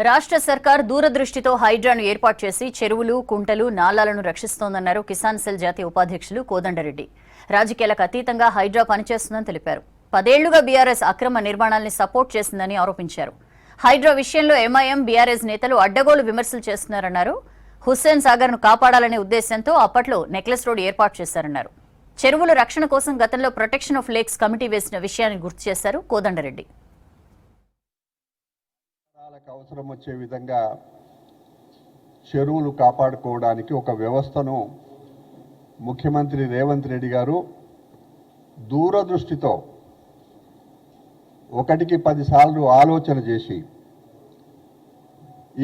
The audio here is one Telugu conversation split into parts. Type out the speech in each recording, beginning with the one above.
రాష్ట్ర సర్కార్ దూరదృష్టితో హైడ్రాను ఏర్పాటు చేసి చెరువులు, కుంటలు, నాలాలను రక్షిస్తోందన్నారు కిసాన్ సెల్ జాతీయ ఉపాధ్యక్షులు కోదండరెడ్డి. రాజకీయాలకు అతీతంగా హైడ్రా పనిచేస్తుందని తెలిపారు. 10 ఏళ్లుగా బీఆర్ఎస్ అక్రమ నిర్మాణాల్ని సపోర్ట్ చేసిందని ఆరోపించారు. హైడ్రా విషయంలో ఎంఐఎం, బీఆర్ఎస్ నేతలు అడ్డగోలు విమర్శలు చేస్తున్నారన్నారు. హుస్సేన్ సాగర్ ను కాపాడాలనే ఉద్దేశంతో అప్పట్లో నెక్లెస్ రోడ్ ఏర్పాటు చేశారన్నారు. చెరువుల రక్షణ కోసం గతంలో ప్రొటెక్షన్ ఆఫ్ లేక్స్ కమిటీ వేసిన విషయాన్ని గుర్తు చేశారు కోదండరెడ్డి. అవసరం వచ్చే విధంగా చెరువులు కాపాడుకోవడానికి ఒక వ్యవస్థను ముఖ్యమంత్రి రేవంత్ రెడ్డి గారు దూరదృష్టితో 1కి 10 సార్లు ఆలోచన చేసి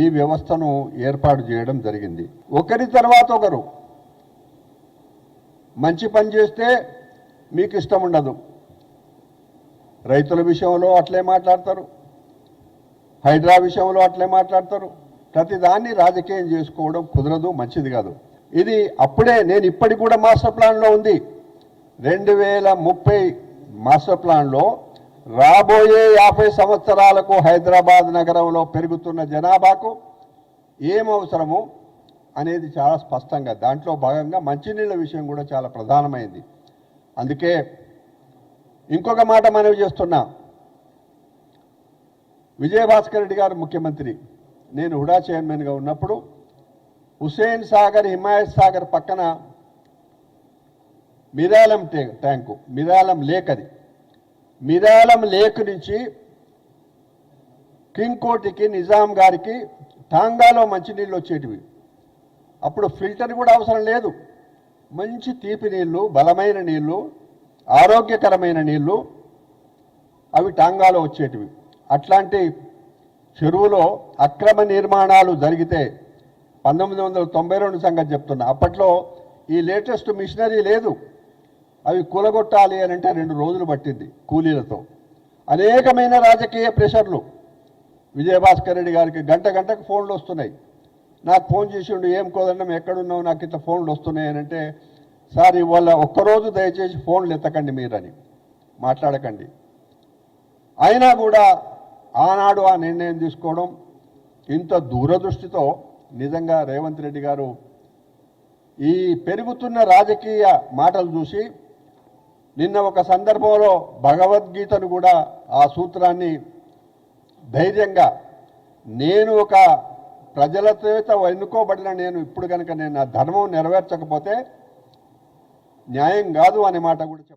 ఈ వ్యవస్థను ఏర్పాటు చేయడం జరిగింది. ఒకరి తర్వాత ఒకరు మంచి పని చేస్తే మీకు ఇష్టం ఉండదు. రైతుల విషయంలో అట్లే మాట్లాడతారు, హైడ్రా విషయంలో అట్లే మాట్లాడతారు. ప్రతిదాన్ని రాజకీయం చేసుకోవడం కుదరదు, మంచిది కాదు. ఇది అప్పుడే నేను ఇప్పటికి కూడా మాస్టర్ ప్లాన్లో ఉంది. 2030 మాస్టర్ ప్లాన్లో రాబోయే 50 సంవత్సరాలకు హైదరాబాద్ నగరంలో పెరుగుతున్న జనాభాకు ఏం అవసరము అనేది చాలా స్పష్టంగా, దాంట్లో భాగంగా మంచినీళ్ళ విషయం కూడా చాలా ప్రధానమైంది. అందుకే ఇంకొక మాట మనవి చేస్తున్నా. విజయభాస్కర్ రెడ్డి గారు ముఖ్యమంత్రి, నేను హుడా చైర్మన్గా ఉన్నప్పుడు హుస్సేన్ సాగర్, హిమాయత్ సాగర్ పక్కన మిరాలం ట్యాంకు, మిరాలం లేక్, అది మిరాలం లేక్ నుంచి కింగ్ కోటికి, నిజాం గారికి టాంగాలో మంచినీళ్ళు వచ్చేటివి. అప్పుడు ఫిల్టర్ కూడా అవసరం లేదు. మంచి తీపి నీళ్ళు, బలమైన నీళ్ళు, ఆరోగ్యకరమైన నీళ్ళు అవి టాంగాలో వచ్చేటివి. అట్లాంటి చెరువులో అక్రమ నిర్మాణాలు జరిగితే 1992 సంగతి చెప్తున్నా. అప్పట్లో ఈ లేటెస్ట్ మిషనరీ లేదు. అవి కూలగొట్టాలి అని అంటే 2 రోజులు పట్టింది కూలీలతో. అనేకమైన రాజకీయ ప్రెషర్లు. విజయభాస్కర్ రెడ్డి గారికి గంటకు ఫోన్లు వస్తున్నాయి. నాకు ఫోన్ చేసిండు, ఏం కోదండం ఎక్కడున్నావు, నాకు ఇట్లా ఫోన్లు వస్తున్నాయి అని అంటే, సార్ ఇవాళ ఒక్కరోజు దయచేసి ఫోన్లు ఎత్తకండి మీరని, మాట్లాడకండి. అయినా కూడా ఆనాడు ఆ నిర్ణయం తీసుకోవడం, ఇంత దూరదృష్టితో నిజంగా రేవంత్ రెడ్డి గారు ఈ పెరుగుతున్న రాజకీయ మాటలు చూసి నిన్న ఒక సందర్భంలో భగవద్గీతను కూడా ఆ సూత్రాన్ని ధైర్యంగా, నేను ఒక ప్రజల చేత ఎన్నుకోబడిన నేను ఇప్పుడు కనుక నేను నా ధర్మం నెరవేర్చకపోతే న్యాయం కాదు అనే మాట కూడా